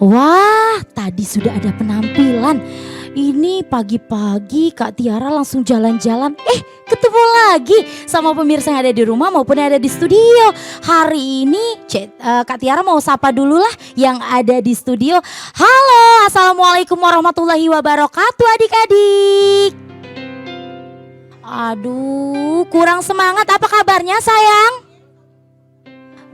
Wah, tadi sudah ada penampilan. Ini pagi-pagi Kak Tiara langsung jalan-jalan. Ketemu lagi sama pemirsa yang ada di rumah maupun yang ada di studio. Hari ini Kak Tiara mau sapa dulu lah yang ada di studio. Halo, assalamualaikum warahmatullahi wabarakatuh adik-adik. Aduh, kurang semangat. Apa kabarnya sayang?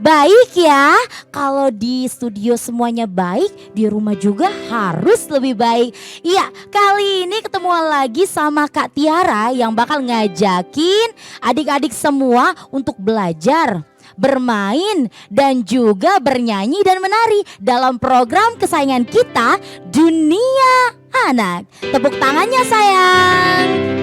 Baik ya, kalau di studio semuanya baik, di rumah juga harus lebih baik. Iya, kali ini ketemu lagi sama Kak Tiara yang bakal ngajakin adik-adik semua untuk belajar, bermain, dan juga bernyanyi dan menari dalam program kesayangan kita, Dunia Anak. Tepuk tangannya sayang.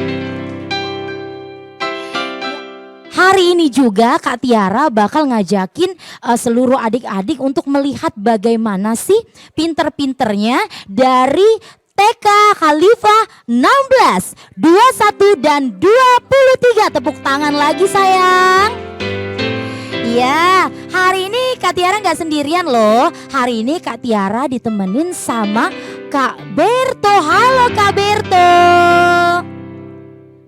Hari ini juga Kak Tiara bakal ngajakin seluruh adik-adik untuk melihat bagaimana sih pinter-pinternya dari TK Khalifah 16, 21 dan 23. Tepuk tangan lagi sayang. Ya, hari ini Kak Tiara gak sendirian loh. Hari ini Kak Tiara ditemenin sama Kak Berto. Halo Kak Berto.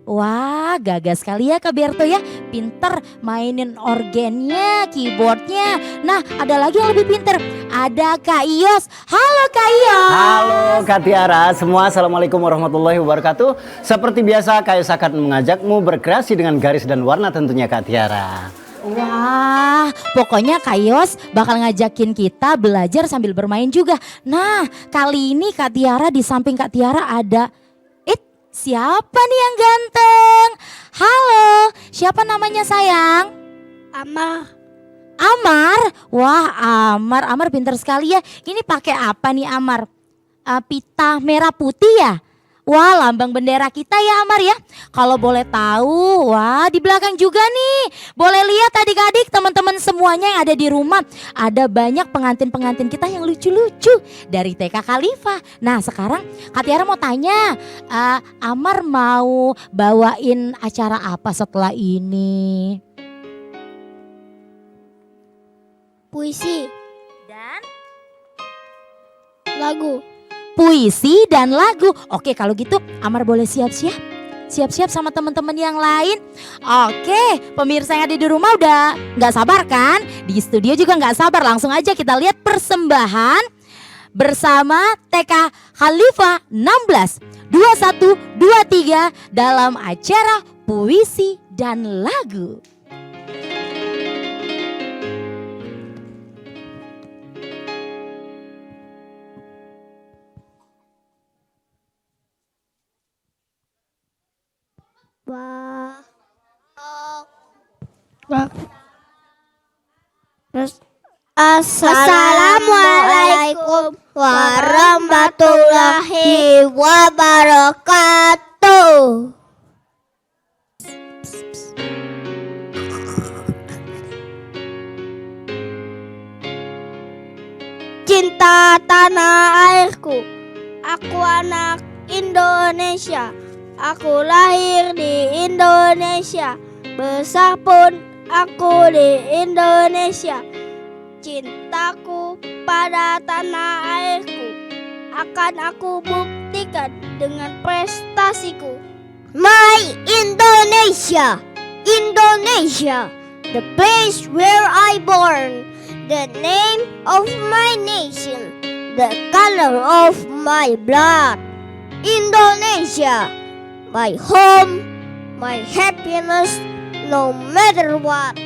Wah, gagah sekali ya Kak Berto ya. Pinter mainin organnya, keyboardnya. Nah, ada lagi yang lebih pinter. Ada Kak Ios. Halo Kak Ios. Halo Kak Tiara, semua assalamualaikum warahmatullahi wabarakatuh. Seperti biasa Kak Ios akan mengajakmu berkreasi dengan garis dan warna tentunya Kak Tiara. Wah, pokoknya Kak Ios bakal ngajakin kita belajar sambil bermain juga. Nah, kali ini Kak Tiara, di samping Kak Tiara ada siapa nih yang ganteng? Halo, siapa namanya sayang? Amar. Amar? Wah, Amar pintar sekali ya. Ini pakai apa nih Amar? Pita merah putih ya? Wah, lambang bendera kita ya Amar ya. Kalau boleh tahu, wah di belakang juga nih. Boleh lihat adik-adik, teman-teman semuanya yang ada di rumah. Ada banyak pengantin-pengantin kita yang lucu-lucu dari TK Khalifah. Nah sekarang Kak Tiara mau tanya, Amar mau bawain acara apa setelah ini? Puisi Dan lagu. puisi dan lagu. Oke, kalau gitu Amar boleh siap-siap. Siap-siap sama teman-teman yang lain. Oke, pemirsa yang ada di rumah udah gak sabar kan? Di studio juga gak sabar. Langsung aja kita lihat persembahan bersama TK Khalifah 16, 21, 23 dalam acara puisi dan lagu. Assalamualaikum warahmatullahi wabarakatuh. Cinta tanah airku, aku anak Indonesia. Aku lahir di Indonesia, besar pun aku di Indonesia. Cintaku pada tanah airku akan aku buktikan dengan prestasiku. My Indonesia, Indonesia, the place where I born, the name of my nation, the color of my blood. Indonesia, my home, my happiness, no matter what.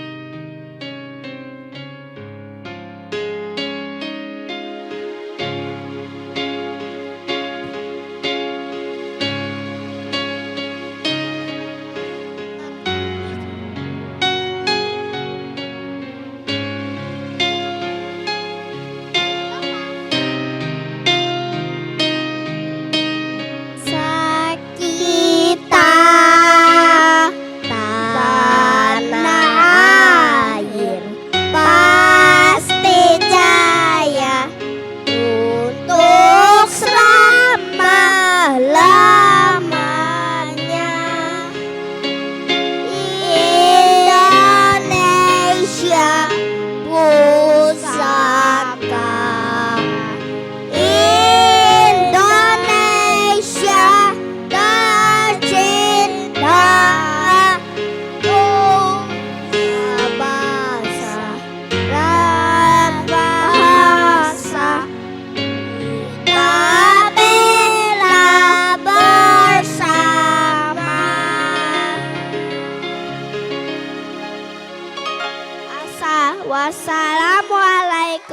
Kita tanah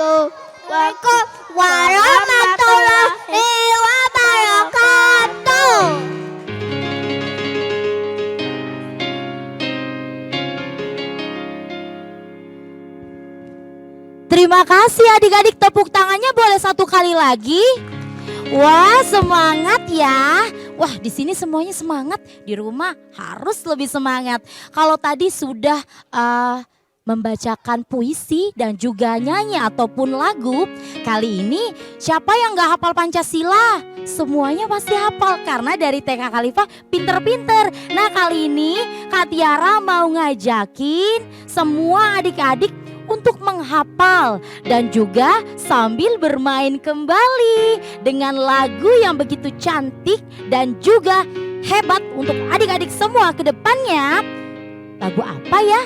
Waalaikumsalam warahmatullahi wabarakatuh. Terima kasih adik-adik, tepuk tangannya boleh satu kali lagi. Wah, semangat ya. Wah, di sini semuanya semangat, di rumah harus lebih semangat. Kalau tadi sudah membacakan puisi dan juga nyanyi ataupun lagu, kali ini siapa yang gak hafal Pancasila? Semuanya pasti hafal karena dari TK Khalifah pinter-pinter. Nah, kali ini Kak Tiara mau ngajakin semua adik-adik untuk menghafal dan juga sambil bermain kembali dengan lagu yang begitu cantik dan juga hebat untuk adik-adik semua ke depannya. Lagu apa ya?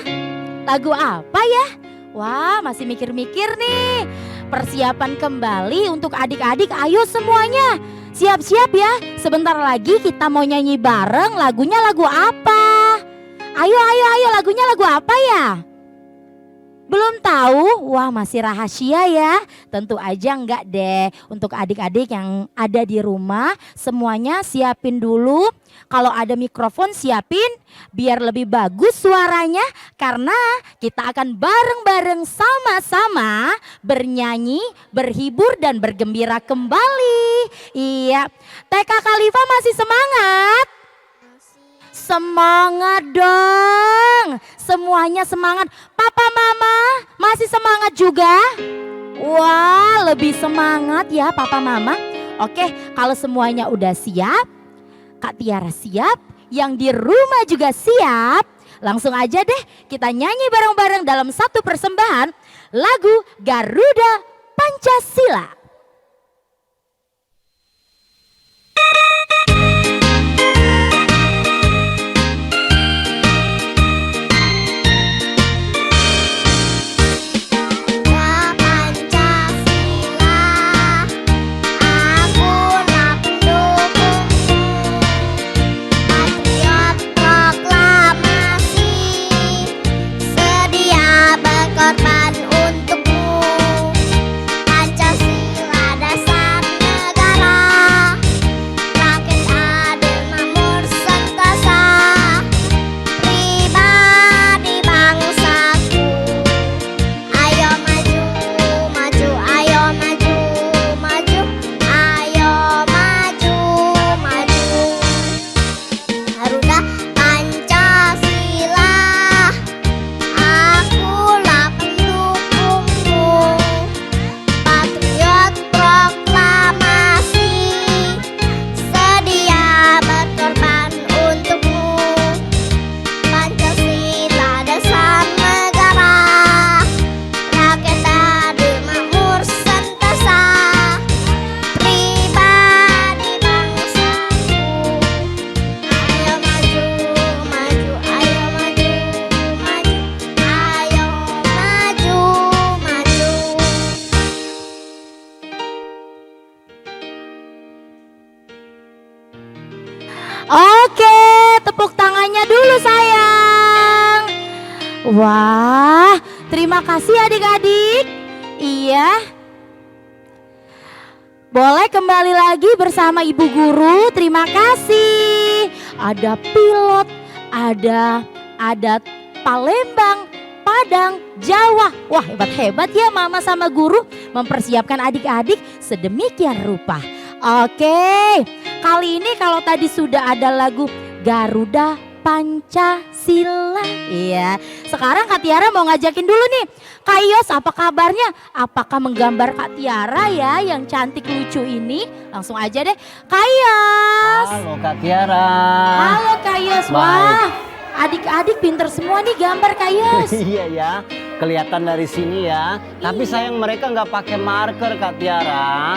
Lagu apa ya? Wah, masih mikir-mikir nih. Persiapan kembali untuk adik-adik, ayo semuanya. Siap-siap ya, sebentar lagi kita mau nyanyi bareng. Lagunya lagu apa? Ayo, lagunya lagu apa ya? Belum tahu? Wah, masih rahasia ya. Tentu aja enggak deh. Untuk adik-adik yang ada di rumah, semuanya siapin dulu. Kalau ada mikrofon siapin biar lebih bagus suaranya. Karena kita akan bareng-bareng sama-sama bernyanyi, berhibur dan bergembira kembali. Iya, TK Khalifah masih semangat? Semangat dong, semuanya semangat. Papa mama masih semangat juga? Wah, lebih semangat ya papa mama. Oke, kalau semuanya udah siap, Kak Tiara siap, yang di rumah juga siap. Langsung aja deh kita nyanyi bareng-bareng dalam satu persembahan lagu Garuda Pancasila. Korban untukmu, Pancasila dasar negara, rakyat adil makmur sentosa, pribadi bangsaku. Ayo maju, maju, ayo maju, maju, ayo maju, maju. Garuda Pancasila, akulah pendukungmu, patriot proklamasi, sedia berkorban untukmu, Pancasila dasar negara, rakyat adil makmur sentosa, pribadi bangsaku. Ayo maju, maju, ayo maju, maju, ayo maju, maju. Oke, tepuk tangannya dulu sayang. Wah, terima kasih adik-adik. Iya. Boleh kembali lagi bersama Ibu Guru. Terima kasih. Ada pilot, ada Palembang, Padang, Jawa. Wah, hebat-hebat ya Mama sama Guru mempersiapkan adik-adik sedemikian rupa. Oke, kali ini kalau tadi sudah ada lagu Garuda Pancasila. Iya, sekarang Kak Tiara mau ngajakin dulu nih. Kak Yos, apa kabarnya? Apakah menggambar Kak Tiara ya yang cantik lucu ini? Langsung aja deh. Kak Yos. Halo Kak Tiara. Halo Kak Yos. Baik. Wah, adik-adik pinter semua nih gambar Kak Yos. Iya ya, kelihatan dari sini ya. Tapi sayang mereka nggak pakai marker Kak Tiara.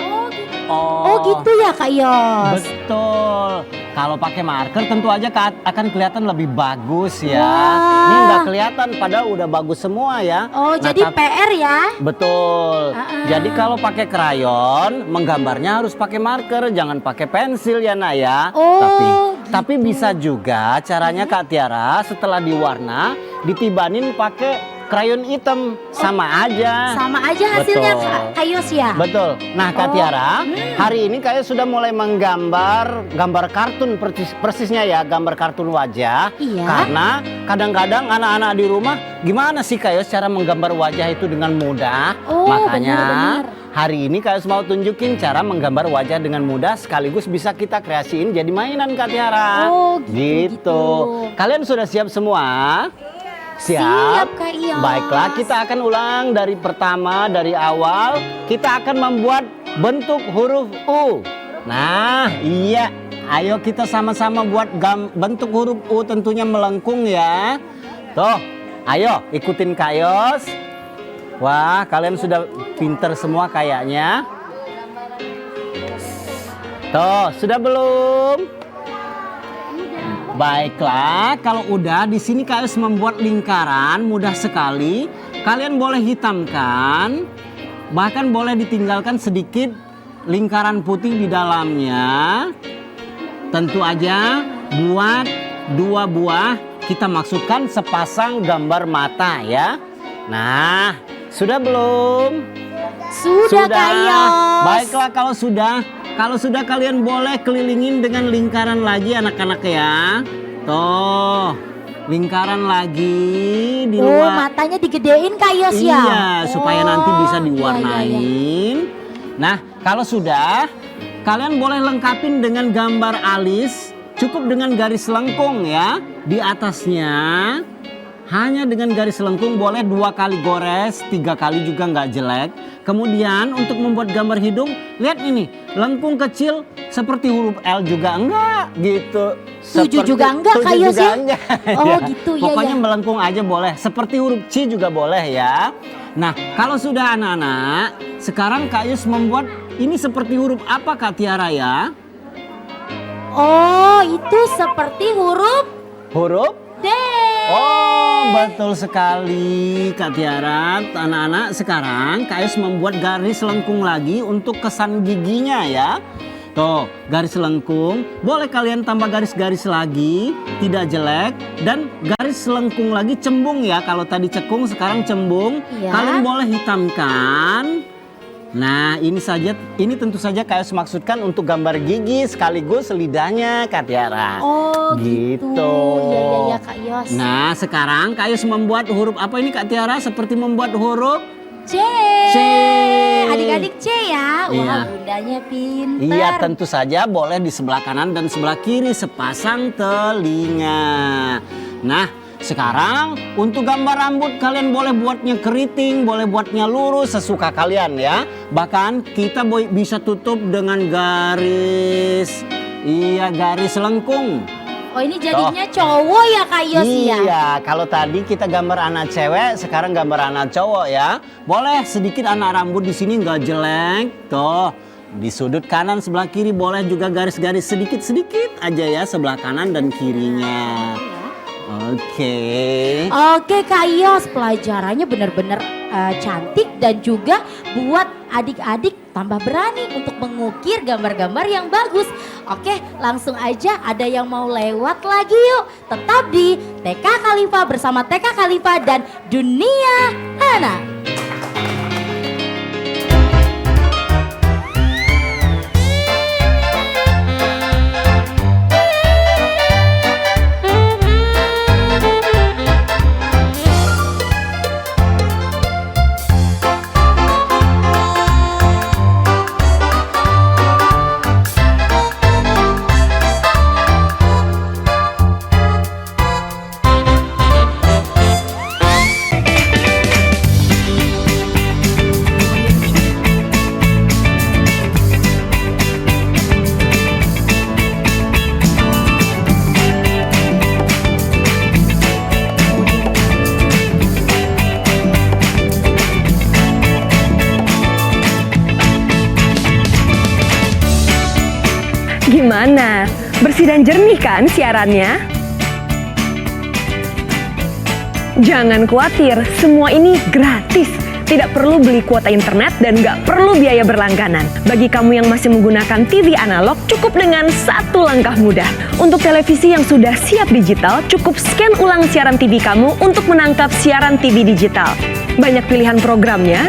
Oh gitu ya Kak Yos. Betul. Kalau pakai marker tentu aja akan kelihatan lebih bagus ya. Wah. Ini nggak kelihatan padahal udah bagus semua ya. Oh, Nah, jadi PR ya? Betul. Jadi kalau pakai krayon, menggambarnya harus pakai marker, jangan pakai pensil ya Nak ya. Oh, Tapi bisa juga caranya Kak Tiara setelah diwarna ditibanin pakai krayon hitam, sama aja. Sama aja hasilnya Betul. Kak Yos ya? Betul. Nah Kak Oh, Tiara, hari ini Kak Yos sudah mulai menggambar gambar kartun persisnya ya, gambar kartun wajah. Iya. Karena kadang-kadang anak-anak di rumah gimana sih Kak Yos cara menggambar wajah itu dengan mudah? Oh, Makanya benar-benar. hari ini Kak Yos mau tunjukin cara menggambar wajah dengan mudah sekaligus bisa kita kreasiin jadi mainan Kak Tiara. Oh, gitu. Kalian sudah siap semua? Siap, Kak Yos. Baiklah, kita akan ulang dari pertama, dari awal. Kita akan membuat bentuk huruf U. Nah, iya. Ayo kita sama-sama buat bentuk huruf U, tentunya melengkung ya. Tuh, ayo ikutin Kak Yos. Wah, kalian sudah pinter semua kayaknya. Tuh, sudah belum? Baiklah, kalau udah di sini Kak Yos membuat lingkaran mudah sekali. Kalian boleh hitamkan, bahkan boleh ditinggalkan sedikit lingkaran putih di dalamnya. Tentu aja buat 2 buah, kita maksudkan sepasang gambar mata ya. Nah, sudah belum? Sudah Kak Yos. Baiklah kalau sudah kalian boleh kelilingin dengan lingkaran lagi anak-anak ya. Tuh, lingkaran lagi di Oh, luar. matanya digedein Kak Yos ya? Iya, supaya nanti bisa iya, diwarnain. iya, iya. Nah, kalau sudah, kalian boleh lengkapin dengan gambar alis. Cukup dengan garis lengkung ya di atasnya. Hanya dengan garis lengkung, boleh 2 kali gores, 3 kali juga nggak jelek. Kemudian untuk membuat gambar hidung, lihat ini, lengkung kecil seperti huruf L juga enggak gitu. 7 juga enggak, Kak 7 Yos juga ya? enggak. Oh, Ya. gitu, ya, Pokoknya ya. melengkung aja boleh, seperti huruf C juga boleh ya. Nah, kalau sudah anak-anak, sekarang Kak Yus membuat ini seperti huruf apa Kak Tiara ya? Oh, itu seperti huruf Huruf? D. Oh, betul sekali Kak Tiara. Anak-anak, sekarang Kak Yus membuat garis lengkung lagi untuk kesan giginya ya. Tuh, garis lengkung. Boleh kalian tambah garis-garis lagi, tidak jelek. Dan garis lengkung lagi cembung ya. Kalau tadi cekung, sekarang cembung. Iya. Kalian boleh hitamkan. Nah, ini tentu saja Kak Yos maksudkan untuk gambar gigi sekaligus lidahnya Kak Tiara. Oh, gitu. Iya, Kak Yos. Nah, sekarang Kak Yos membuat huruf apa ini Kak Tiara? Seperti membuat huruf C. C. Adik-adik C ya. Iya. Wah, bundanya pintar. Iya, tentu saja boleh di sebelah kanan dan sebelah kiri sepasang telinga. Nah, sekarang untuk gambar rambut kalian boleh buatnya keriting, boleh buatnya lurus sesuka kalian ya. Bahkan kita bisa tutup dengan garis. Iya, garis lengkung. Oh, ini jadinya cowok ya Kak Yos ya? Iya, kalau tadi kita gambar anak cewek, sekarang gambar anak cowok ya. Boleh sedikit anak rambut di sini nggak jelek. Tuh, di sudut kanan sebelah kiri boleh juga garis-garis sedikit-sedikit aja ya sebelah kanan dan kirinya. Oke. Oke Kak Yos, pelajarannya benar-benar cantik dan juga buat adik-adik tambah berani untuk mengukir gambar-gambar yang bagus. Oke, langsung aja ada yang mau lewat lagi yuk. Tetap di TK Khalifa bersama TK Khalifa dan Dunia Anak. Gimana? Bersih dan jernih kan siarannya? Jangan khawatir, semua ini gratis. Tidak perlu beli kuota internet dan nggak perlu biaya berlangganan. Bagi kamu yang masih menggunakan TV analog, cukup dengan satu langkah mudah. Untuk televisi yang sudah siap digital, cukup scan ulang siaran TV kamu untuk menangkap siaran TV digital. Banyak pilihan programnya,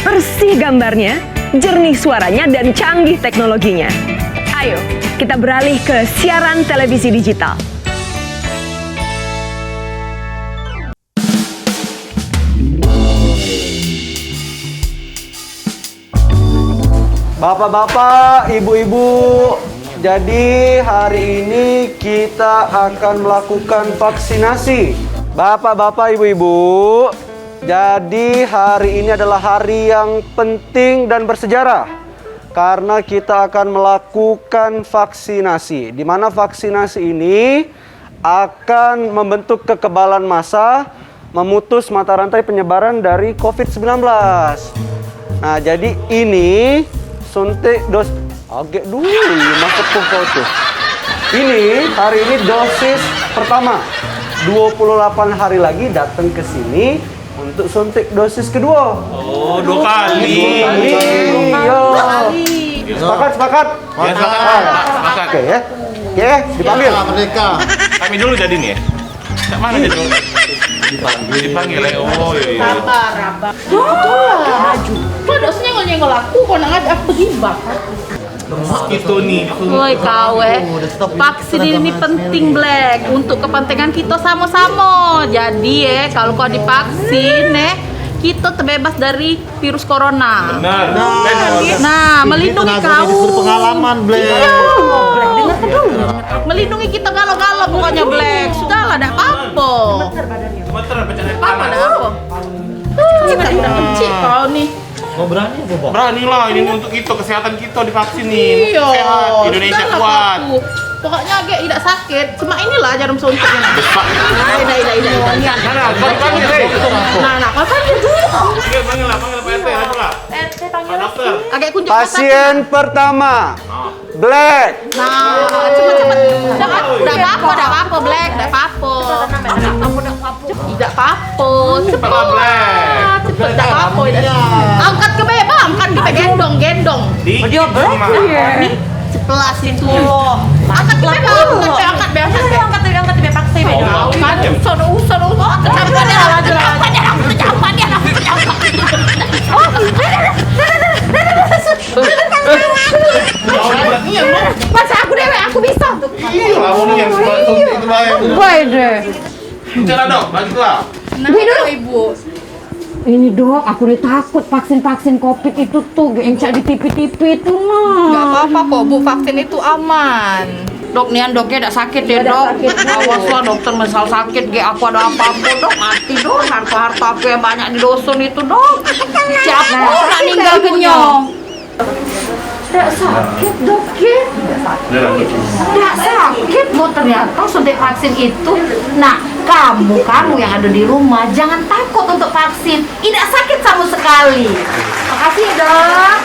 bersih gambarnya, jernih suaranya, dan canggih teknologinya. Ayo, kita beralih ke siaran televisi digital. Bapak-bapak, ibu-ibu, jadi hari ini kita akan melakukan vaksinasi. Bapak-bapak, ibu-ibu, jadi hari ini adalah hari yang penting dan bersejarah karena kita akan melakukan vaksinasi. Di mana vaksinasi ini akan membentuk kekebalan massa, memutus mata rantai penyebaran dari COVID-19. Nah, jadi ini suntik agak dulu masuk ke foto. Ini hari ini dosis pertama. 28 hari lagi datang ke sini untuk suntik dosis kedua. Oh, 2 kali. Yo. Sepakat? Sepakat. Sepakat. Oke ya. Oke, dipanggil. Merdeka. Kami dulu jadi nih ya. Cak mana jadi dulu? Dipanggil ya. Oh iya. Sabar. Maju. Kok dosanya nyenggol aku, kok ngajak aku gibah. Itu nih. Woi kawe, vaksin ini penting Black untuk kepentingan kita sama-sama. Jadi kalau kau divaksin kita terbebas dari virus corona. Benar. Nah, melindungi kau. Berpengalaman, Black. Iya. Dengar dulu. Melindungi kita galau-galau pokoknya Black. Sudahlah, tidak apa-apa. Gemeter pecah Apa dah apa? Kita udah kecil kau nih. Mau berani apa, Bang? Berani lah, ini untuk kita, kesehatan kita divaksin nih. Iya, Sehat, Indonesia sudahlah, kuat. Papu. Pokoknya agak tidak sakit, cuma inilah jarum suntiknya. Besar. Mana? Kau panggil, hei. Nah, kau panggil dulu. Panggil lah, Pak RT, ayo lah. Pak dokter. Agak kunci Pasien pertama. Black. Nah, cepet. Tidak apa-apa, Black, tidak apa-apa. Tidak apa-apa, cepet. Black. Cepet, tidak apa-apa. Angkat ke bawah, angkat ke bawah, gendong. Di. Dia Black. Nih, sebelah situ. Angkat ke bawah, angkat biasa. Angkat di bawah paksa. Kan, usah. Masa aku dewe, aku bisa. Iya, kamu nih yang suka suntik itu lah yang. Baik deh. Bicara dong, baliklah. Nah, Ibu. Ini dok, aku udah takut vaksin COVID itu tuh yang cak di TV itu mah. Gak apa-apa kok Bu, vaksin itu aman. Dok, nian doknya tidak sakit ya dok. Awaslah dokter misal sakit, aku ada apa-apa dok, mati dok. Harta-harta aku yang banyak di dusun itu dok. Siapa orang ninggal kenyong? Tidak sakit dok ya? Tidak sakit bu, ternyata suntik vaksin itu. Nah, kamu yang ada di rumah jangan takut untuk vaksin. Tidak sakit sama sekali. Makasih ya dok.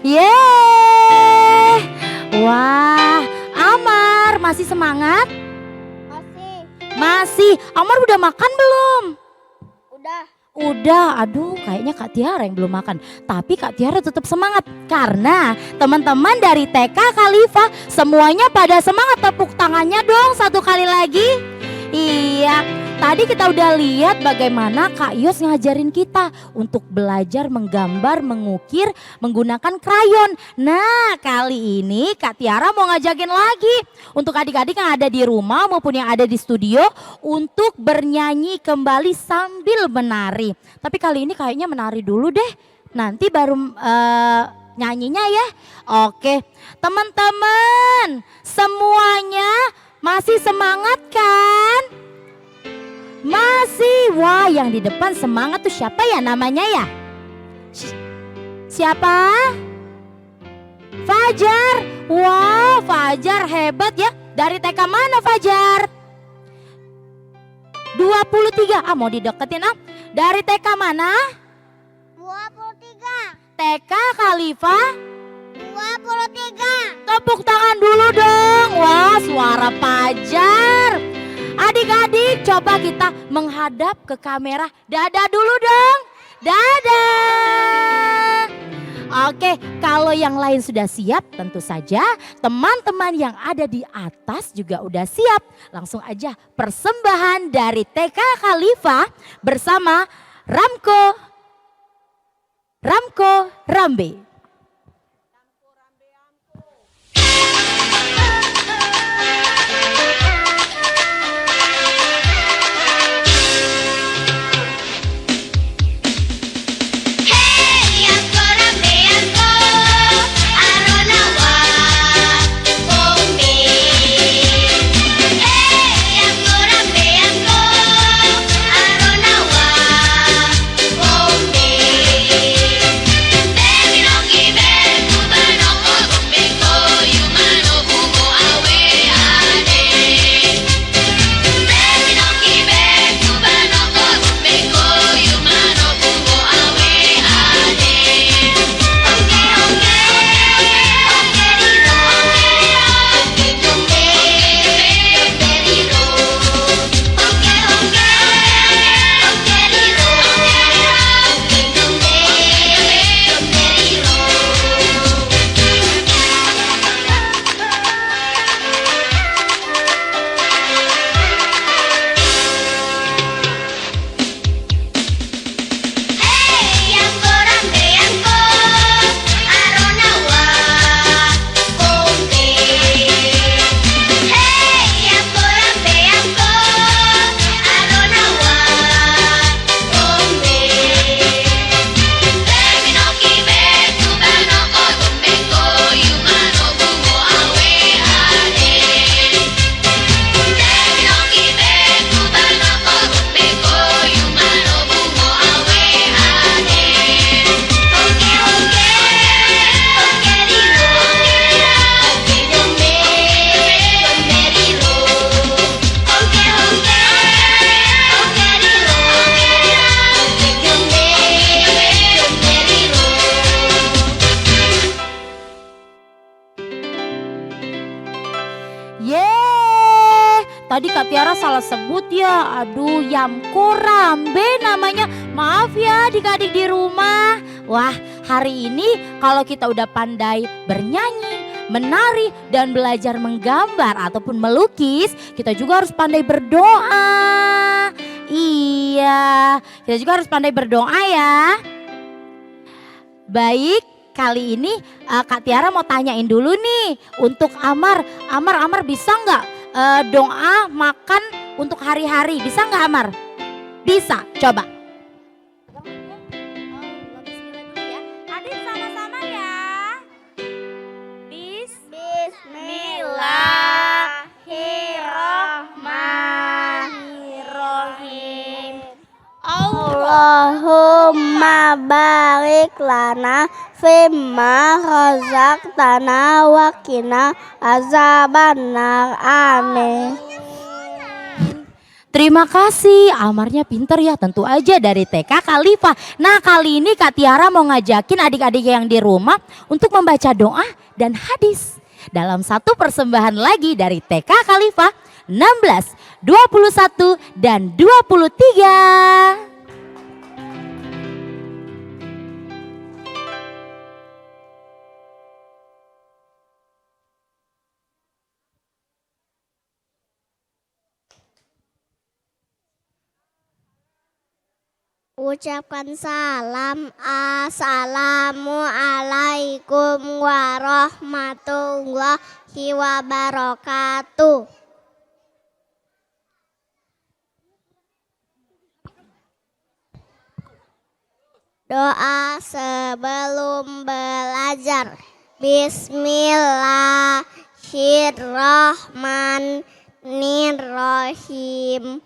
Yeay. Wah, Amar masih semangat? Masih. Amar udah makan belum? Udah, aduh kayaknya Kak Tiara yang belum makan. Tapi Kak Tiara tetap semangat. Karena teman-teman dari TK Khalifah semuanya pada semangat. Tepuk tangannya dong satu kali lagi. Iya, tadi kita udah lihat bagaimana Kak Yos ngajarin kita untuk belajar menggambar, mengukir menggunakan krayon. Nah, kali ini Kak Tiara mau ngajakin lagi untuk adik-adik yang ada di rumah maupun yang ada di studio untuk bernyanyi kembali sambil menari. Tapi kali ini kayaknya menari dulu deh, nanti baru nyanyinya ya. Oke, teman-teman semuanya masih semangat kan? Masih. Wah, yang di depan semangat tuh siapa ya namanya ya? Siapa? Fajar. Wah, Fajar hebat ya. Dari TK mana Fajar? 23. Ah, mau dideketin ah. Dari TK mana? 23. TK Khalifah. 23. Tepuk tangan dulu dong. Wah, suara Fajar. Adik-adik, coba kita menghadap ke kamera. Dadah dulu dong. Dadah. Oke, kalau yang lain sudah siap, tentu saja teman-teman yang ada di atas juga udah siap. Langsung aja persembahan dari TK Khalifah bersama Ramko Rambe. Tadi Kak Tiara salah sebut ya. Aduh, Yamko Rambe namanya. Maaf ya adik-adik di rumah. Wah, hari ini kalau kita udah pandai bernyanyi, menari, dan belajar menggambar ataupun melukis, kita juga harus pandai berdoa. Iya, kita juga harus pandai berdoa ya. Baik, kali ini Kak Tiara mau tanyain dulu nih untuk Amar. Amar bisa nggak doa makan untuk hari-hari? Bisa nggak Amar? Bisa, coba. Bismillahirrahmanirrahim. Allahumma barik lana fimma razaqtana wa qina azabannar. Amin. Terima kasih, Amarnya pinter ya, tentu aja dari TK Khalifah. Nah, kali ini Kak Tiara mau ngajakin adik-adik yang di rumah untuk membaca doa dan hadis dalam satu persembahan lagi dari TK Khalifah 16, 21, dan 23. Ucapkan salam. Assalamualaikum warahmatullahi wabarakatuh. Doa sebelum belajar. Bismillahirrahmanirrahim.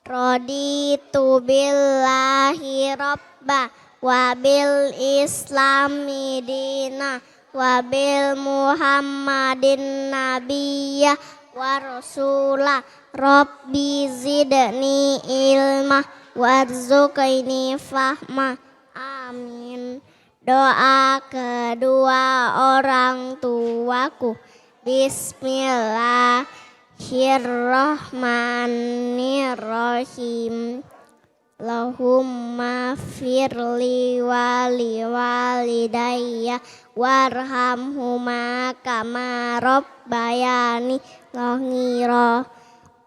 Raditu billahi robba wa bil islami dina wa bil muhammadin nabiyya wa rasulah. Rabbi zidni ilma warzuqni fahma. Amin. Doa kedua orang tuaku. Bismillahirrahmanirrahim. Allahumma firli wali walidayya warhamhuma kama rabbayani shaghira.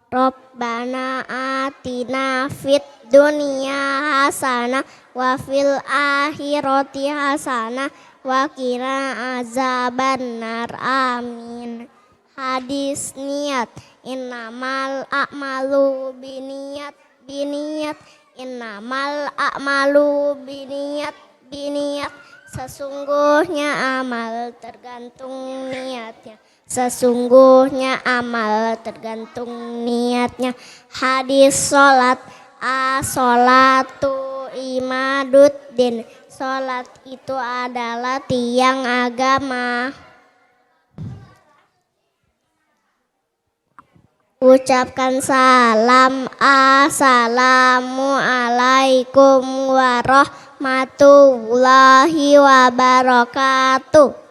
Rabbana atina fid dunya hasanah wa fil akhirati hasanah wa qina azabannar. Amin. Hadis niat. Innamal a'malu biniyat Innamal a'malu biniyat. Sesungguhnya amal tergantung niatnya. Hadis sholat. As-sholatu imaduddin. Sholat itu adalah tiang agama. Ucapkan salam. Assalamualaikum warahmatullahi wabarakatuh.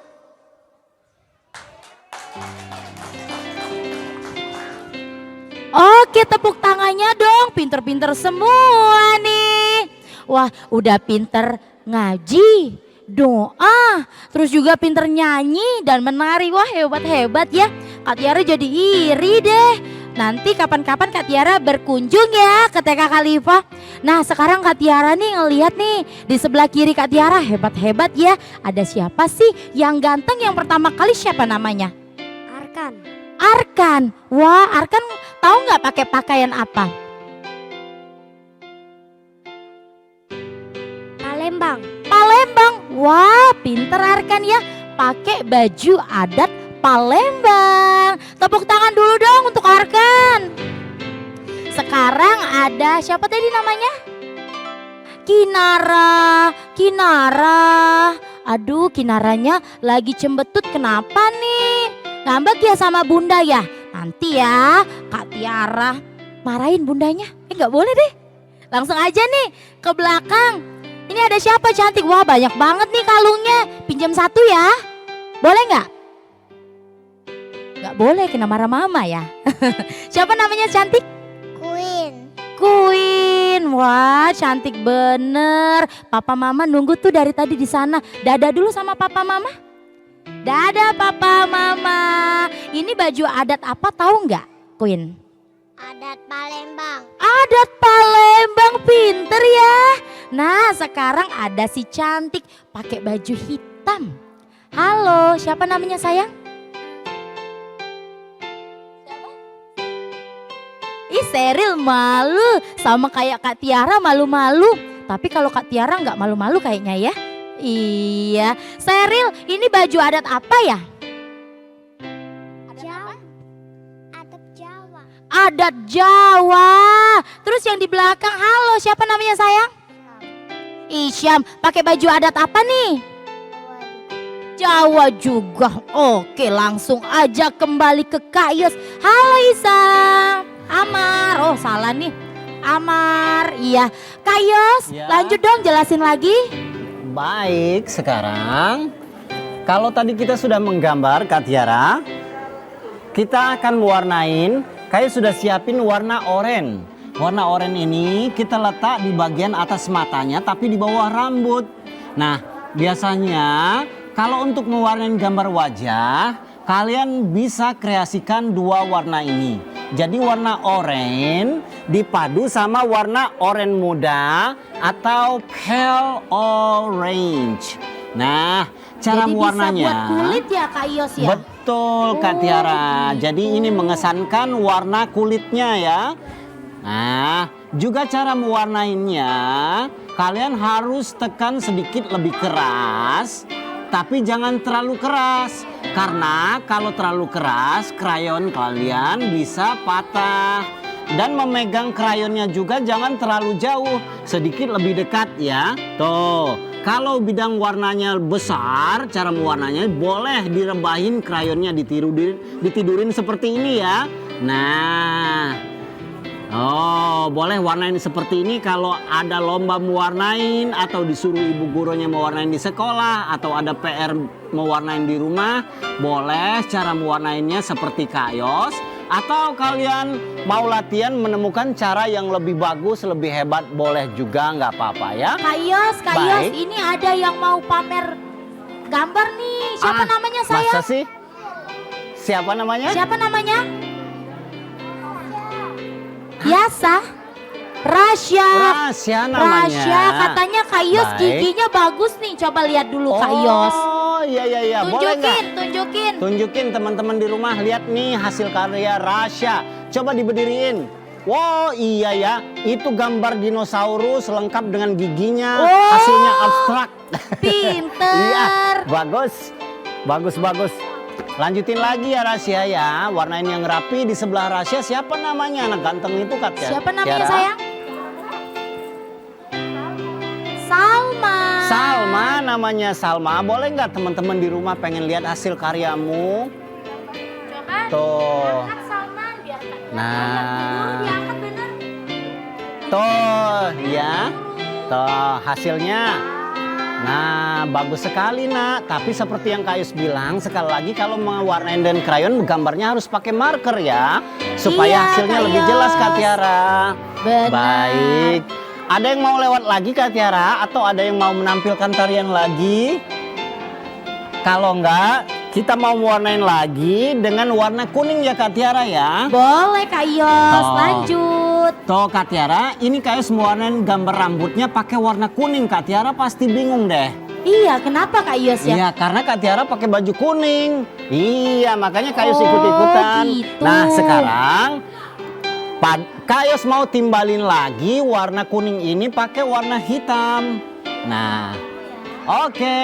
Oke, tepuk tangannya dong, pinter-pinter semua nih. Wah, udah pinter ngaji, doa, terus juga pinter nyanyi dan menari. Wah, hebat-hebat ya. Kak Tiara jadi iri deh. Nanti kapan-kapan Kak Tiara berkunjung ya ke TK Khalifah. Nah, sekarang Kak Tiara nih ngelihat nih di sebelah kiri Kak Tiara, hebat-hebat ya. Ada siapa sih yang ganteng yang pertama kali, siapa namanya? Arkan. Wah, Arkan tahu nggak pakai pakaian apa? Palembang. Wah, pinter Arkan ya. Pakai baju adat Palembang. Tepuk tangan dulu dong untuk Arkan. Sekarang ada siapa tadi namanya? Kinara. Aduh, Kinaranya lagi cembetut, kenapa nih? Ngambek ya sama bunda ya? Nanti ya Kak Tiara marahin bundanya. Nggak boleh deh. Langsung aja nih ke belakang. Ini ada siapa cantik? Wah, banyak banget nih kalungnya. Pinjam satu ya. Boleh nggak? Nggak boleh, kena marah mama ya. Siapa namanya cantik? Queen. Wah, cantik bener. Papa mama nunggu tuh dari tadi di sana. Dadah dulu sama papa mama. Dadah papa mama. Ini baju adat apa tahu nggak, Queen? Adat Palembang. Adat Palembang, pinter ya. Nah, sekarang ada si cantik pakai baju hitam. Halo, siapa namanya sayang? Ih, Seril malu, sama kayak Kak Tiara malu-malu. Tapi kalau Kak Tiara nggak malu-malu kayaknya ya. Iya, Seril, ini baju adat apa ya? Adat Jawa. Terus yang di belakang, halo, siapa namanya sayang? Isyam, pakai baju adat apa nih? Jawa juga. Oke, langsung aja kembali ke Kak Yos. Halo Isyam. Amar, oh salah nih. Amar, iya. Kak Yos, Ya. lanjut dong jelasin lagi. Baik, sekarang kalau tadi kita sudah menggambar Kak Tiara, kita akan mewarnain. Kayak sudah siapin warna oranye. Warna oranye ini kita letak di bagian atas matanya tapi di bawah rambut. Nah, biasanya kalau untuk mewarnai gambar wajah, kalian bisa kreasikan dua warna ini. Jadi warna oranye dipadu sama warna oranye muda atau pale orange. Nah, cara Jadi mewarnanya. bisa buat kulit ya Kak Yos ya? Betul Kak Tiara. Jadi ini mengesankan warna kulitnya ya. Nah, juga cara mewarnainya, kalian harus tekan sedikit lebih keras. Tapi jangan terlalu keras, karena kalau terlalu keras krayon kalian bisa patah. Dan memegang krayonnya juga jangan terlalu jauh, sedikit lebih dekat ya. Tuh, kalau bidang warnanya besar, cara mewarnanya boleh direbahin krayonnya, ditidurin seperti ini ya. Nah, oh boleh warnain seperti ini kalau ada lomba mewarnain atau disuruh ibu gurunya mewarnain di sekolah atau ada PR mewarnain di rumah, boleh cara mewarnainnya seperti Kak Yos. Atau kalian mau latihan menemukan cara yang lebih bagus, lebih hebat, boleh juga, nggak apa-apa ya. Kak Yos, Baik. ini ada yang mau pamer gambar nih. Siapa namanya sayang? Masa sih? Siapa namanya? Siapa namanya? Yasa? Rasya. Rasya namanya. Rasya, katanya Kak Yos Baik. giginya bagus nih. Coba lihat dulu Kak Yos. Oh iya, boleh nggak? Tunjukin. Tunjukin teman-teman di rumah, lihat nih hasil karya Rasya. Coba diberdiriin. Wow, iya ya, itu gambar dinosaurus lengkap dengan giginya. Oh, Hasilnya abstrak. Pinter. Iya, bagus. Lanjutin lagi ya Rasya ya, warnain yang rapi. Di sebelah Rasya siapa namanya? Anak ganteng itu Kak ya. Siapa namanya Tiara? sayang? Salma namanya Salma. Boleh nggak teman-teman di rumah pengen lihat hasil karyamu? Coba. Tuh. Angkat Salma biar Kak Tiara Nah. diangkat bener. Tuh, ya. Tuh, hasilnya. Nah, bagus sekali nak. Tapi seperti yang Kak Yus bilang, sekali lagi kalau mewarnain dan krayon gambarnya harus pakai marker ya. Supaya Iya, hasilnya Kak lebih jelas Yos. Kak Tiara. Benar. Baik. Ada yang mau lewat lagi Kak Tiara? Atau ada yang mau menampilkan tarian lagi? Kalau enggak, kita mau mewarnain lagi dengan warna kuning ya Kak Tiara ya. Boleh Kak Yos, Oh. lanjut. Tuh Kak Tiara, ini Kak Yus mewarnain gambar rambutnya pakai warna kuning. Kak Tiara pasti bingung deh. Iya, kenapa Kak Yos ya? Iya, karena Kak Tiara pakai baju kuning. Iya, makanya Kak Yus Oh, ikut-ikutan. gitu. Nah, sekarang Kak Yus mau timbalin lagi warna kuning ini pakai warna hitam. Nah, oke.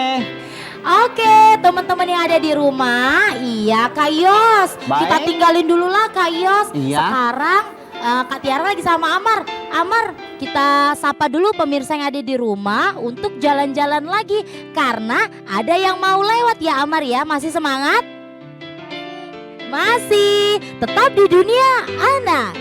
Oke, teman-teman yang ada di rumah, iya Kak Yos. Baik. Kita tinggalin dulu lah Kak Yos. Iya. Sekarang Kak Tiara lagi sama Amar. Amar, kita sapa dulu pemirsa yang ada di rumah untuk jalan-jalan lagi. Karena ada yang mau lewat ya Amar ya. Masih semangat? Masih. Tetap di dunia anak.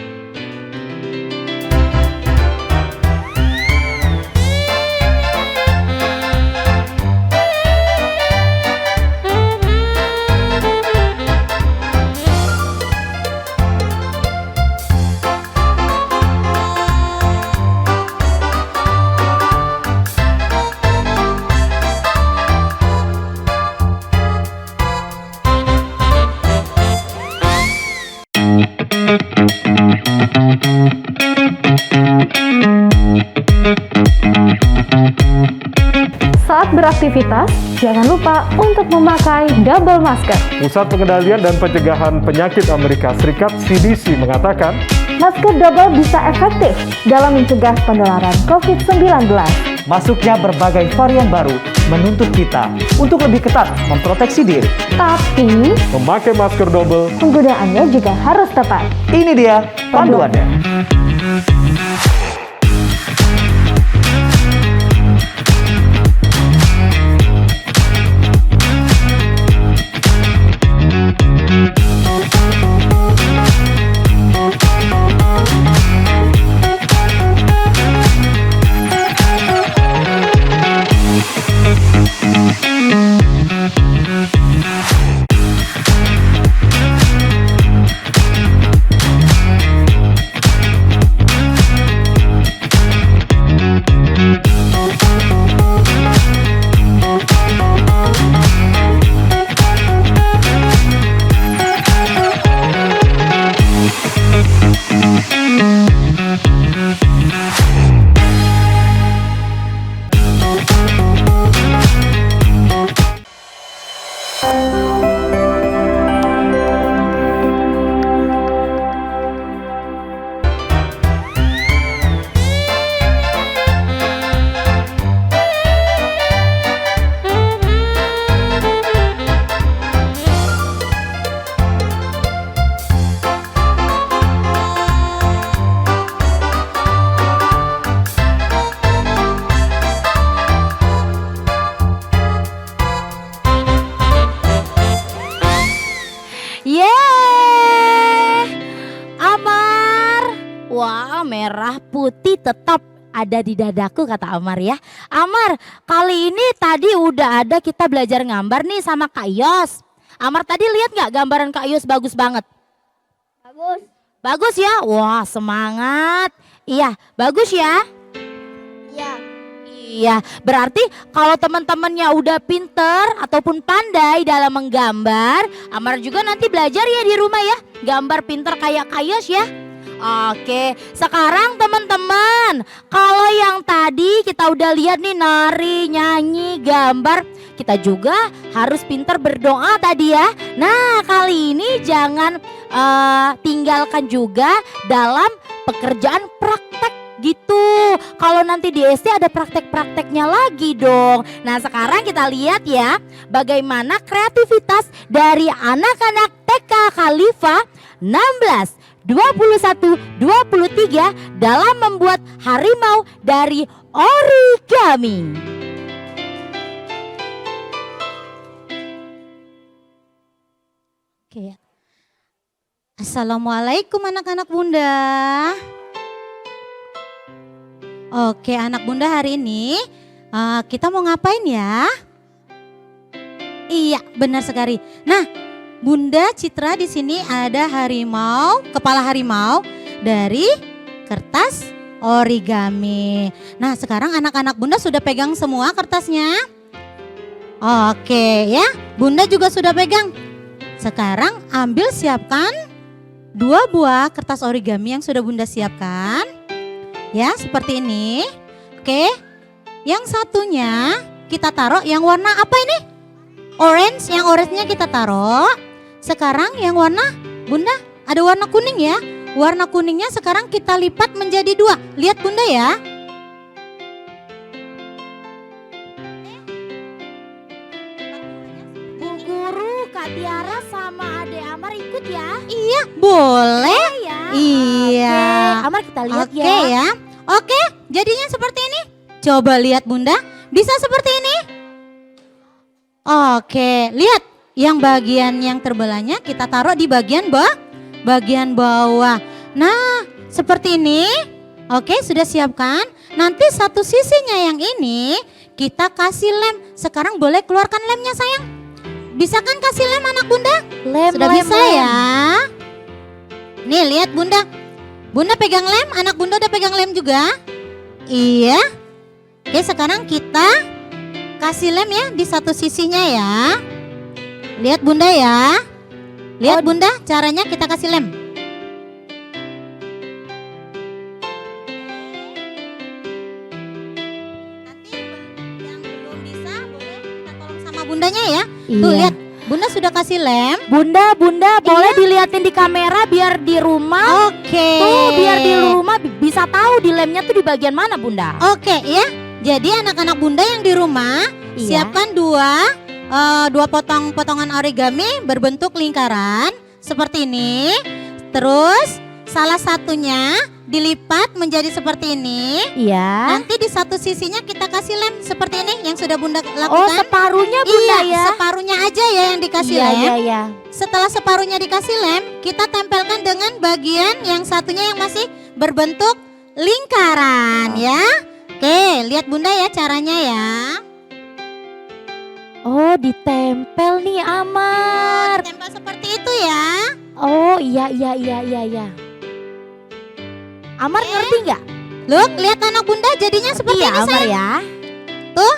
Saat beraktivitas, jangan lupa untuk memakai double masker. Pusat Pengendalian dan Pencegahan Penyakit Amerika Serikat (CDC) mengatakan, Masker double bisa efektif dalam mencegah penularan COVID-19. Masuknya berbagai varian baru menuntut kita untuk lebih ketat memproteksi diri. Tapi, memakai masker double penggunaannya juga harus tepat. Ini dia panduannya. putih tetap ada di dadaku, kata Amar ya. Amar, kali ini tadi udah ada kita belajar gambar nih sama Kak Yos. Amar tadi lihat nggak gambaran Kak Yos bagus banget? Bagus. Bagus ya? Wah, semangat. Iya, bagus ya? Iya. Iya, berarti kalau teman-temannya udah pinter ataupun pandai dalam menggambar, Amar juga nanti belajar ya di rumah ya, gambar pinter kayak Kak Yos ya. Oke, sekarang teman-teman, kalau yang tadi kita udah lihat nih nari, nyanyi, gambar, kita juga harus pinter berdoa tadi ya. Nah, kali ini jangan tinggalkan juga dalam pekerjaan praktek gitu. Kalau nanti di SD ada praktek-prakteknya lagi dong. Nah, sekarang kita lihat ya bagaimana kreativitas dari anak-anak TK Khalifah 16, 21, 23 dalam membuat harimau dari origami. Oke. Assalamualaikum anak-anak Bunda. Oke, anak Bunda, hari ini kita mau ngapain ya? Iya, benar sekali. Nah, Bunda Citra di sini ada harimau, kepala harimau dari kertas origami. Nah, sekarang anak-anak Bunda sudah pegang semua kertasnya? Oke ya, Bunda juga sudah pegang. Sekarang ambil siapkan 2 buah kertas origami yang sudah Bunda siapkan. Ya, seperti ini. Oke. Yang satunya kita taruh yang warna apa ini? Orange, yang orange-nya kita taruh. Sekarang yang warna, Bunda, ada warna kuning ya. Warna kuningnya sekarang kita lipat menjadi 2. Lihat Bunda ya. Bu Guru, Kak Tiara sama Ade Amar ikut ya? Iya, boleh. Ya. Iya. Oke, Amar kita lihat Oke ya. Oke, jadinya seperti ini. Coba lihat Bunda, bisa seperti ini. Oke, lihat yang bagian yang terbelahnya kita taruh di bagian bawah. Nah, seperti ini. Oke, sudah siapkan. Nanti satu sisinya yang ini kita kasih lem. Sekarang boleh keluarkan lemnya sayang. Bisa kan kasih lem anak Bunda? Sudah bisa ya. Nih lihat Bunda. Bunda pegang lem, anak Bunda udah pegang lem juga. Iya. Oke, sekarang kita kasih lem ya di satu sisinya ya. Lihat Bunda ya. Lihat Bunda, caranya kita kasih lem. Nanti yang belum bisa boleh kita tolong sama Bundanya ya. Tuh lihat, Bunda sudah kasih lem. Bunda boleh dilihatin di kamera biar di rumah. Oke. Tuh biar di rumah bisa tahu di lemnya tuh di bagian mana Bunda. Oke ya. Jadi anak-anak Bunda yang di rumah siapkan 2 potongan origami berbentuk lingkaran seperti ini. Terus salah satunya dilipat menjadi seperti ini. Iya. Nanti di satu sisinya kita kasih lem seperti ini yang sudah Bunda lakukan. Oh, separuhnya Bunda ya. Separuhnya aja ya yang dikasih lem. Iya. Setelah separuhnya dikasih lem, kita tempelkan dengan bagian yang satunya yang masih berbentuk lingkaran ya. Oke, lihat Bunda ya caranya ya. Oh, ditempel nih Amar. Tempel seperti itu ya. Oh, iya. Amar ngerti nggak? Look, lihat anak Bunda jadinya seperti ini Amar ya. Tuh,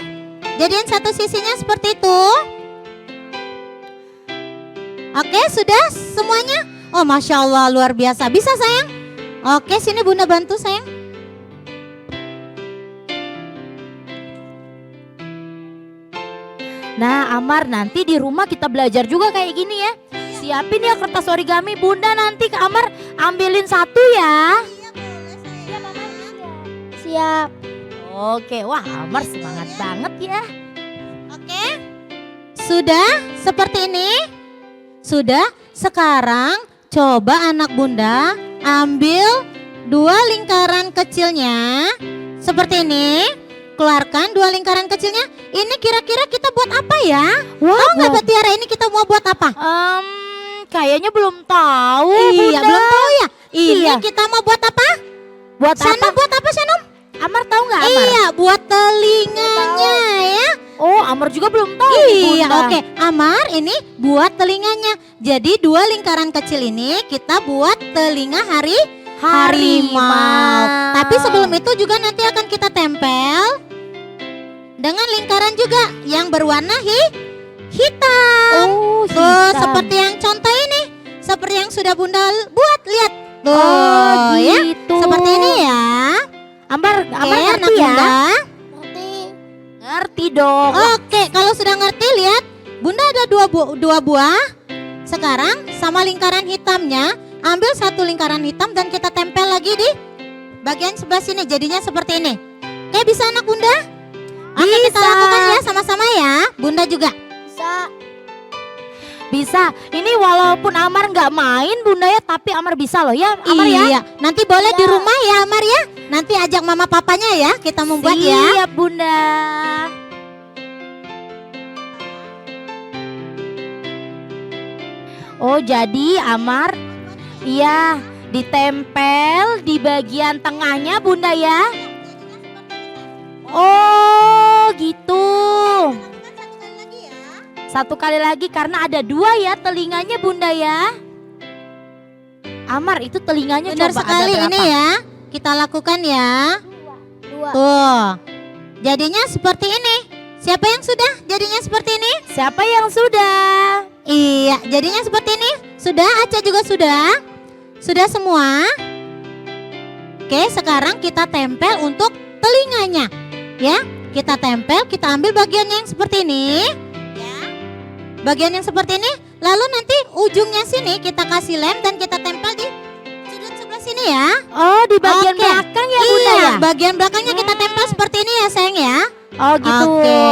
jadian satu sisinya seperti itu. Oke, sudah semuanya? Oh, Masya Allah, luar biasa. Bisa sayang? Oke, sini Bunda bantu sayang. Nah Amar, nanti di rumah kita belajar juga kayak gini ya. Siapin ya kertas origami. Bunda nanti ke Amar ambilin 1 ya. Siap. Oke, wah Amar semangat banget ya. Oke, sudah seperti ini? Sudah, sekarang coba anak Bunda ambil 2 lingkaran kecilnya seperti ini. Keluarkan 2 lingkaran kecilnya. Ini kira-kira kita buat apa ya? Tahu nggak Mbak Tiara ini kita mau buat apa? Kayaknya belum tahu. Iya, Bunda. belum tahu ya. Ini Iya. kita mau buat apa? Buat Sanom apa? buat apa Sanom? Amar tahu nggak Amar? Iya, buat telinganya ya. Oh, Amar juga belum tahu. Iya, Bunda. oke. Amar ini buat telinganya. Jadi 2 lingkaran kecil ini kita buat telinga harimau. Tapi sebelum itu juga nanti akan kita tempel dengan lingkaran juga yang berwarna hitam. Oh, Tuh, hitam. seperti yang contoh ini. Seperti yang sudah Bunda buat, lihat. Tuh, Oh, ya. gitu. Seperti ini ya. Amar Oke, ngerti anak ya? Bunda. Ngerti dong. Oke, kalau sudah ngerti lihat, Bunda ada dua buah. Sekarang sama lingkaran hitamnya, ambil 1 lingkaran hitam dan kita tempel lagi di bagian sebelah sini. Jadinya seperti ini. Oke, bisa anak Bunda? Oke, kita Bisa. lakukan ya sama-sama ya. Bunda juga. Bisa. Ini walaupun Amar nggak main Bunda ya, tapi Amar bisa loh ya, Amar ya. Iya, nanti boleh di rumah ya Amar ya. Nanti ajak mama papanya ya, kita membuat ya. Siap Bunda. Oh, jadi Amar, iya, ditempel di bagian tengahnya Bunda ya. Oh, gitu. 1 kali lagi karena ada 2 ya telinganya Bunda ya. Amar itu telinganya Benar coba sekali ada berapa? ini ya. Kita lakukan ya. 2. Tuh. Jadinya seperti ini. Siapa yang sudah jadinya seperti ini? Siapa yang sudah? Iya, jadinya seperti ini. Sudah, Aca juga sudah. Sudah semua. Oke, sekarang kita tempel untuk telinganya. Ya, kita tempel, kita ambil bagian yang seperti ini. Ya. Bagian yang seperti ini. Lalu nanti ujungnya sini kita kasih lem dan kita tempel di sudut sebelah sini ya. Oh, di bagian Oke. belakang ya Bunda Iya, ya? bagian belakangnya kita tempel seperti ini ya sayang ya. Oh, gitu. Oke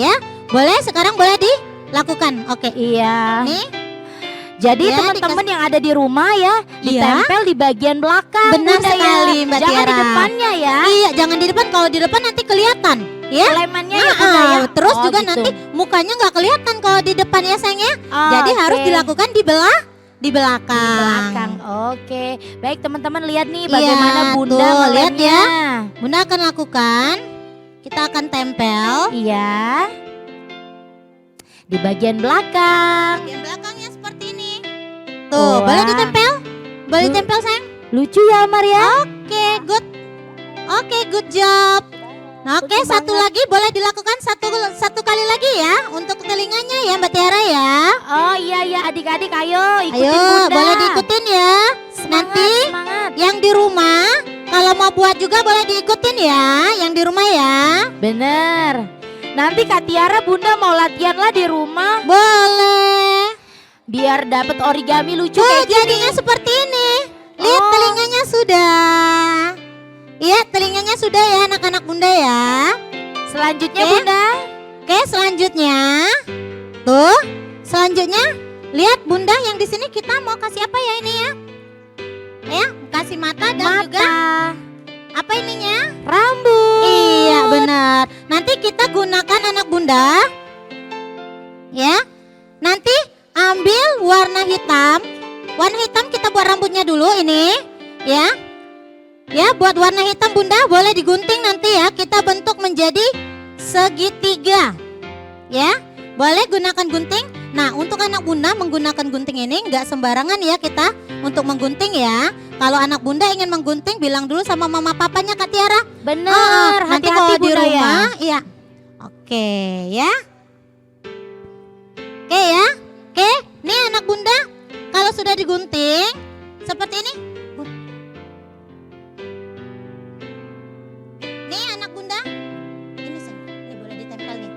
ya. Boleh sekarang boleh dilakukan. Oke. Iya. Nih. Jadi Ya, teman-teman yang ada di rumah ya, ditempel di bagian belakang. Benar Bunda sekali, ya. Mbak Jangan di Tiara. depannya ya. Iya, jangan di depan. Kalau di depan nanti kelihatan, ya. Lemannya ya Bunda ya. Terus Oh, juga gitu. nanti mukanya nggak kelihatan kalau di depan ya sayang ya. Oh, Jadi oke. harus dilakukan di belakang. Belakang. Oke. Baik teman-teman lihat nih bagaimana Iya, Bunda tuh, lihat ngelemnya. ya. Bunda akan lakukan. Kita akan tempel. Iya. Di bagian belakang. Bagian belakangnya seperti ini. Tuh, boleh ditempel? Boleh ditempel sayang? Lucu ya Amar ya? Oke, good. Oke, good job. Nah, oke, satu lagi boleh dilakukan satu kali lagi ya untuk telinganya ya Mbak Tiara ya. Oh iya iya adik-adik ayo ikutin Ayo, Bunda. boleh diikutin ya. Nanti semangat. yang di rumah kalau mau buat juga boleh diikutin ya, yang di rumah ya. Bener. Nanti Kak Tiara Bunda mau latihan lah di rumah. Boleh. Biar dapat origami lucu Tuh, kayak gini. jadinya seperti ini. Lihat telinganya sudah. Iya, telinganya sudah ya anak-anak Bunda ya. Selanjutnya Oke. Bunda. Oke, selanjutnya. Tuh, selanjutnya lihat Bunda yang di sini kita mau kasih apa ya ini ya? Ya, kasih mata dan juga apa ininya? Rambut. Iya, benar. Nanti kita gunakan anak Bunda. Ya. Nanti ambil warna hitam. Warna hitam kita buat rambutnya dulu ini, ya. Ya, buat warna hitam Bunda boleh digunting nanti ya. Kita bentuk menjadi segitiga. Ya, boleh gunakan gunting. Nah, untuk anak Bunda menggunakan gunting ini nggak sembarangan ya kita untuk menggunting ya. Kalau anak Bunda ingin menggunting bilang dulu sama mama papanya Kak Tiara. Bener. Nanti Hati-hati kalau di Bunda ya. rumah, iya. Oke ya. Oke ya. Oke, nih anak Bunda kalau sudah digunting seperti ini. Nih anak Bunda. Ini sih, ini boleh ditempel nih.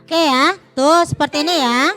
Oke ya, tuh seperti ini ya.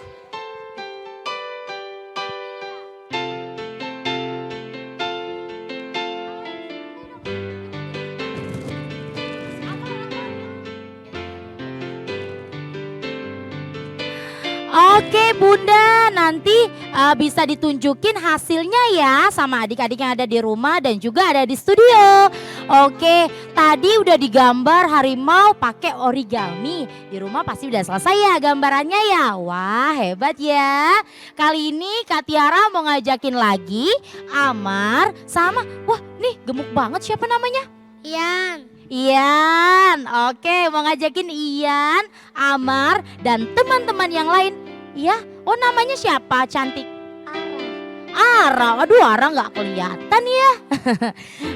Oke Bunda, nanti bisa ditunjukin hasilnya ya sama adik-adik yang ada di rumah dan juga ada di studio. Oke, tadi udah digambar harimau pakai origami. Di rumah pasti udah selesai ya gambarannya ya. Wah, hebat ya. Kali ini Kak Tiara mau ngajakin lagi Amar sama, wah nih gemuk banget, siapa namanya? Ian. Ian. Oke, mau ngajakin Ian, Amar dan teman-teman yang lain. Iya, oh namanya siapa cantik? Ara, aduh Ara nggak kelihatan ya.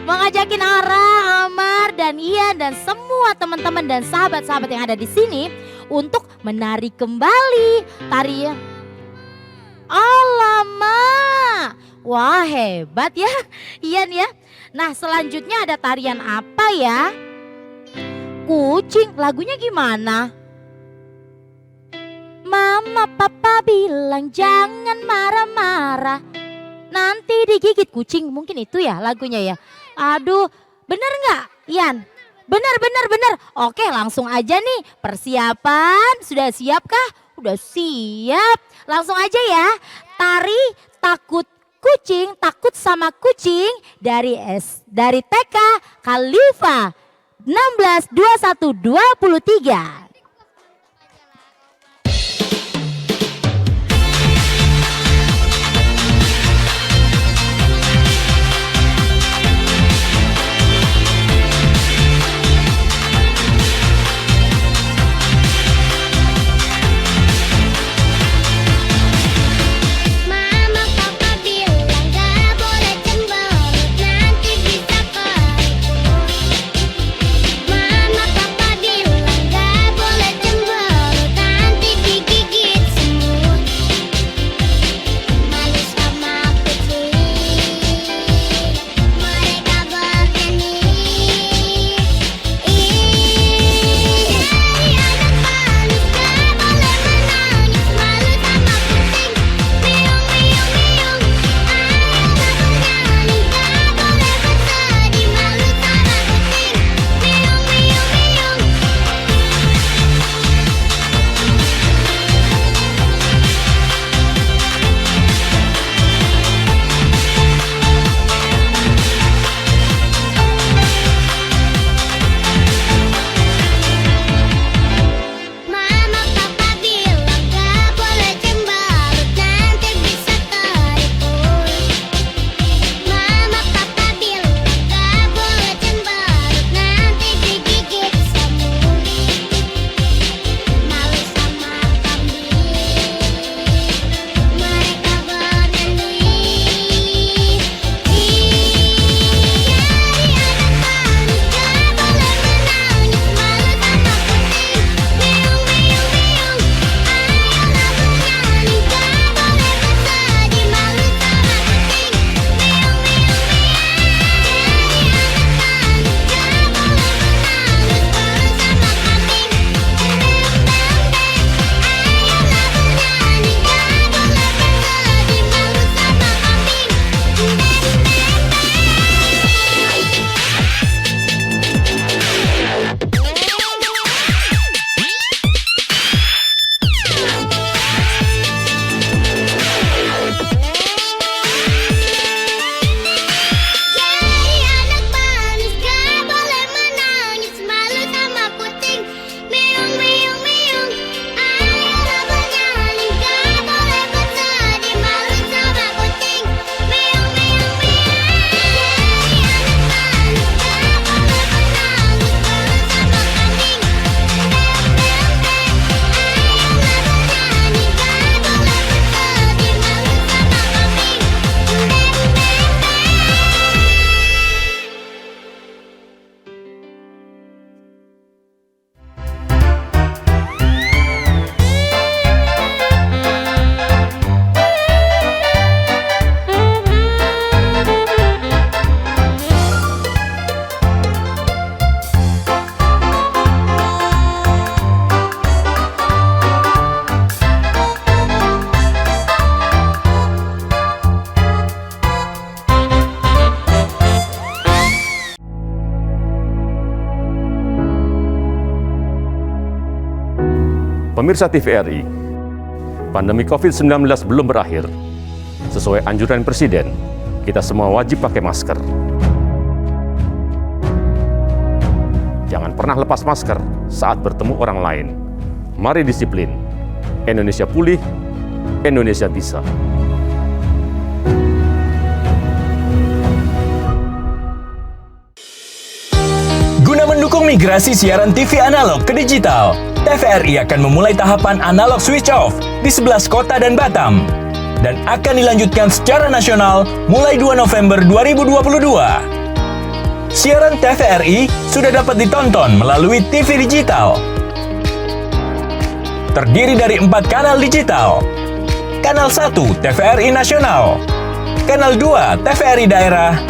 Mau ngajakin Ara, Amar, dan Ian dan semua teman-teman dan sahabat-sahabat yang ada di sini untuk menari kembali tarian. Alamak, wah hebat ya Ian ya. Nah selanjutnya ada tarian apa ya? Kucing, lagunya gimana? Mama papa bilang jangan marah-marah, nanti digigit kucing, mungkin itu ya lagunya ya. Aduh, bener nggak Ian? Bener. Oke langsung aja nih, persiapan sudah siapkah? Udah siap, langsung aja ya. Tari takut kucing, takut sama kucing dari TK Khalifa 16 21 23. Pemirsa TVRI, pandemi COVID-19 belum berakhir. Sesuai anjuran Presiden, kita semua wajib pakai masker. pernah lepas masker saat bertemu orang lain. Mari disiplin. Indonesia pulih, Indonesia bisa. Guna mendukung migrasi siaran TV analog ke digital, TVRI akan memulai tahapan analog switch off di 11 kota dan Batam dan akan dilanjutkan secara nasional mulai 2 November 2022. Siaran TVRI sudah dapat ditonton melalui TV digital. Terdiri dari 4 kanal digital. Kanal 1 TVRI Nasional, Kanal 2 TVRI Daerah,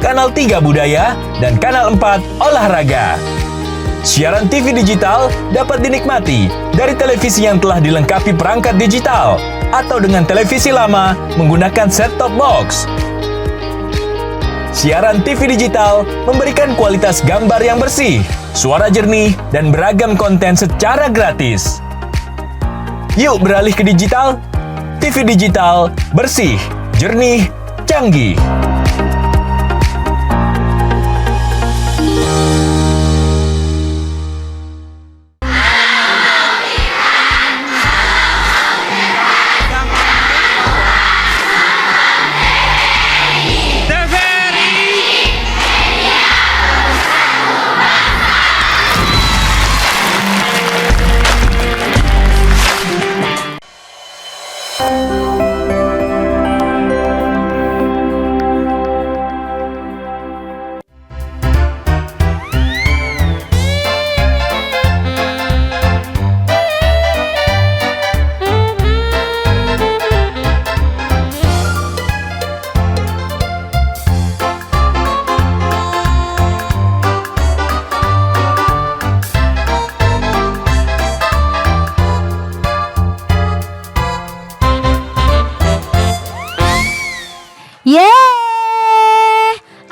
Kanal 3 Budaya, dan Kanal 4 Olahraga. Siaran TV digital dapat dinikmati dari televisi yang telah dilengkapi perangkat digital atau dengan televisi lama menggunakan set-top box. Siaran TV digital memberikan kualitas gambar yang bersih, suara jernih, dan beragam konten secara gratis. Yuk beralih ke digital. TV digital bersih, jernih, canggih.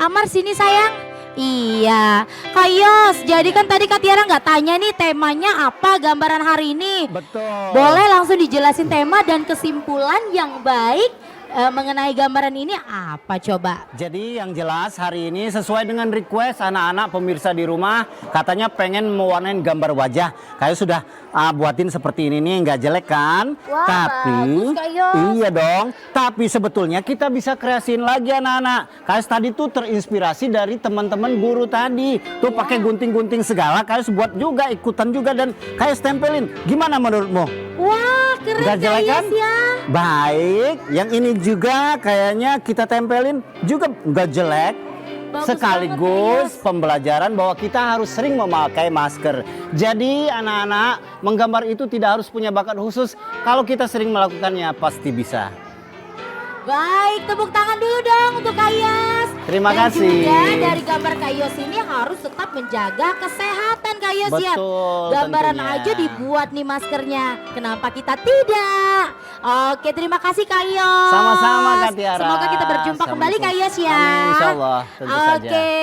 Amar sini sayang. Iya, Kak Yos, jadi kan tadi Kak Tiara nggak tanya nih temanya apa gambaran hari ini. Betul. Boleh langsung dijelasin tema dan kesimpulan yang baik mengenai gambaran ini apa coba? Jadi yang jelas hari ini sesuai dengan request anak-anak pemirsa di rumah, katanya pengen mewarnain gambar wajah. Kayak sudah buatin seperti ini nih, nggak jelek kan? Wah, tapi bagus, Kak Yos. iya dong. Tapi sebetulnya kita bisa kreasiin lagi anak-anak. Kayak tadi tuh terinspirasi dari teman-teman guru tadi. Tuh pakai gunting-gunting segala, kayak buat juga ikutan juga dan kayak stempelin. Gimana menurutmu? Wah, keren Nggak jelek kan? ya. Baik, yang ini juga kayaknya kita tempelin juga nggak jelek. Bagus Sekaligus pembelajaran bahwa kita harus sering memakai masker. Jadi anak-anak, menggambar itu tidak harus punya bakat khusus. Kalau kita sering melakukannya pasti bisa. Baik, tepuk tangan dulu dong untuk Kak Yos. Terima Dan kasih. juga dari gambar Kak Yos ini harus tetap menjaga kesehatan Kak Yos ya. Betul, Gambaran tentunya. aja dibuat nih maskernya. Kenapa kita tidak? Oke, terima kasih Kak Yos. Sama-sama Kak Tiara. Semoga kita berjumpa kembali Kak Yos ya. Amin, insya Allah, tentu saja. Oke.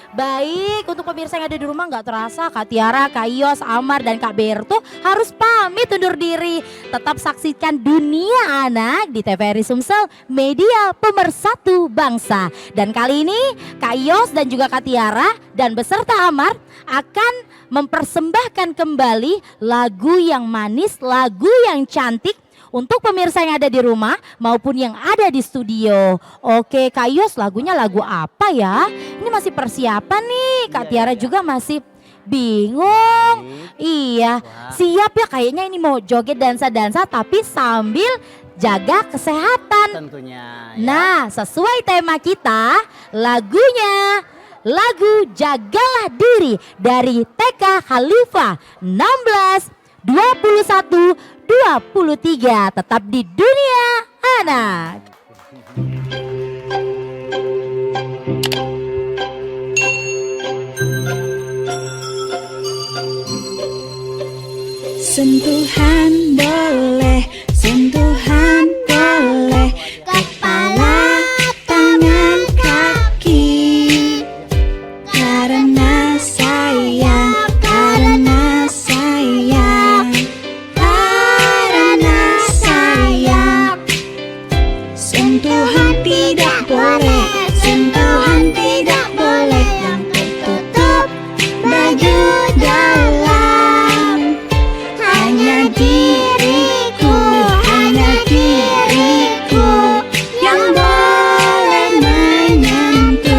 Baik, untuk pemirsa yang ada di rumah nggak terasa Kak Tiara, Kak Yos, Amar, dan Kak Berto harus pamit undur diri. Tetap saksikan Dunia Anak di TVRI Sumsel, media pemersatu bangsa. Dan kali ini Kak Yos dan juga Kak Tiara dan beserta Amar akan mempersembahkan kembali lagu yang manis, lagu yang cantik untuk pemirsa yang ada di rumah maupun yang ada di studio. Oke Kak Yos, lagunya lagu apa ya? Ini masih persiapan nih, Kak Tiara juga masih bingung. Iya, siap ya kayaknya ini mau joget dansa-dansa tapi sambil jaga kesehatan. Tentunya. Nah, sesuai tema kita, lagunya lagu Jagalah Diri dari TK Khalifah 16 21 23, tetap di Dunia Anak. Sentuhan boleh, sentuhan boleh, kepala, tangan, kaki. Karena sayang, karena sayang, karena sayang. Sentuhan tidak boleh, sentuhan tidak boleh, yang tertutup. baju dalam. Hanya diriku yang boleh menyentuh.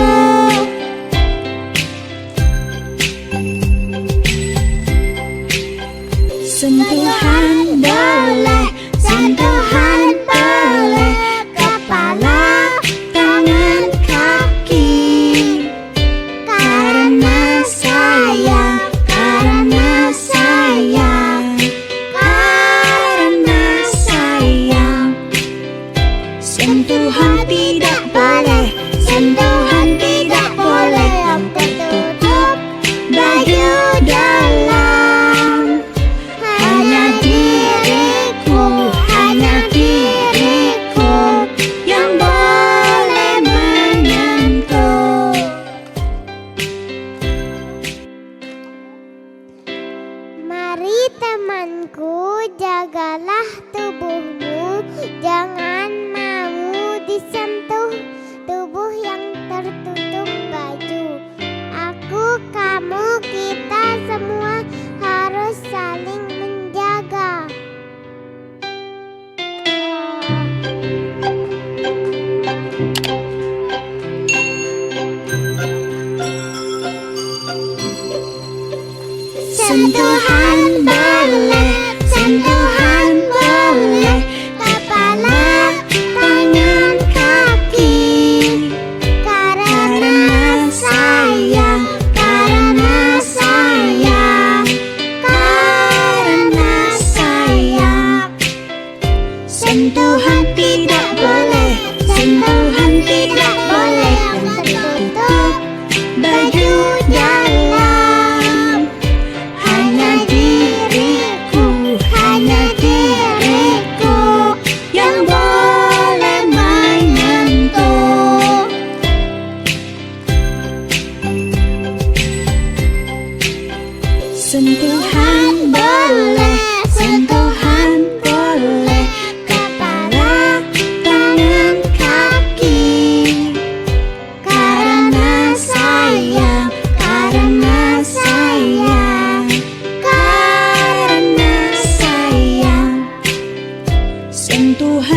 Sentuhan boleh, sentuhan boleh, kepala, tangan, kaki. Karena sayang, karena sayang, karena sayang. Sentuhan tidak boleh, sentuhan tidak boleh, tertutup baju dalam. Hanya diriku yang boleh menyentuh. Mari temanku, jagalah tubuhmu, jangan mau disentuh tubuh yang tertutup baju. Aku, kamu, kita semua harus saling menjaga. Sentuhan boleh, sentuhan boleh, kepala, tangan, kaki. Karena sayang, karena sayang, karena sayang. Sentuhan tidak boleh, sentuhan tidak boleh, tertutup baju dalam. Hanya diriku yang boleh menyentuh. Sentuhan boleh, sentuhan boleh, kepala, tangan, kaki. Karena sayang, karena sayang, karena sayang. Sentuhan